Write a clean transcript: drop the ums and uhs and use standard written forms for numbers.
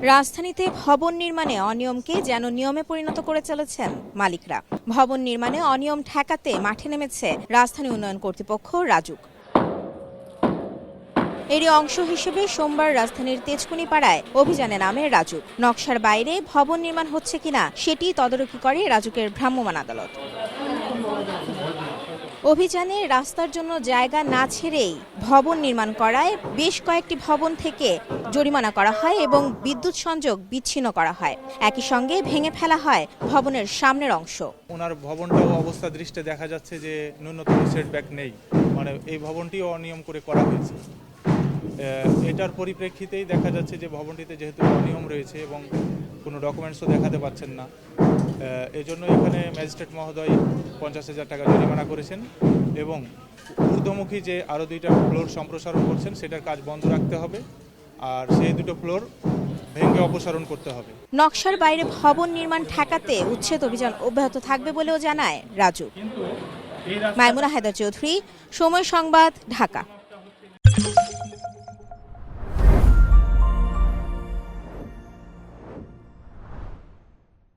রাজধানীতে ভবন নির্মাণে অনিয়মকে যেন নিয়মে পরিণত করে চলেছেন মালিকরা। ভবন নির্মাণে অনিয়ম ঠেকাতে মাঠে নেমেছে রাজধানী উন্নয়ন কর্তৃপক্ষ রাজুক। এরই অংশ হিসেবে সোমবার রাজধানীর তেজকুনিপাড়ায় অভিযানে নামে রাজুক। নকশার বাইরে ভবন নির্মাণ হচ্ছে কিনা সেটি তদারকি করে রাজুকের ভ্রাম্যমাণ আদালত। অভিযানে রাস্তার জন্য জায়গা না ছেড়েই ভবন নির্মাণ করায় বেশ কয়েকটি ভবন থেকে জরিমানা করা হয় এবং বিদ্যুৎ সংযোগ বিচ্ছিন্ন করা হয়। একই সঙ্গে ভেঙে ফেলা হয় ভবনের সামনের অংশ। ওনার ভবনটাও অবস্থা দৃষ্টে দেখা যাচ্ছে যে ন্যূনতম সেটব্যাক নেই, মানে এই ভবনটিও অনিয়ম করে করা হয়েছে। এটার পরিপ্রেক্ষিতেই দেখা যাচ্ছে যে ভবনটিতে যেহেতু অনিয়ম রয়েছে এবং কোনো ডকুমেন্টসও দেখাতে পাচ্ছেন না, এজন্য এখানে ম্যাজিস্ট্রেট মহোদয় 50,000 টাকা জরিমানা করেছেন এবং ঊর্ধ্বমুখী যে আরও 2টা ফ্লোর সম্প্রসারণ করছেন সেটার কাজ বন্ধ রাখতে হবে, আর সেই 2টো ফ্লোর ভেঙে অপসারণ করতে হবে। নকশার বাইরে ভবন নির্মাণ ঠেকাতে উচ্ছেদ অভিযান অব্যাহত থাকবে বলেও জানায় রাজু। মাইমুনা হায়দার চৌধুরী, সময় সংবাদ, ঢাকা।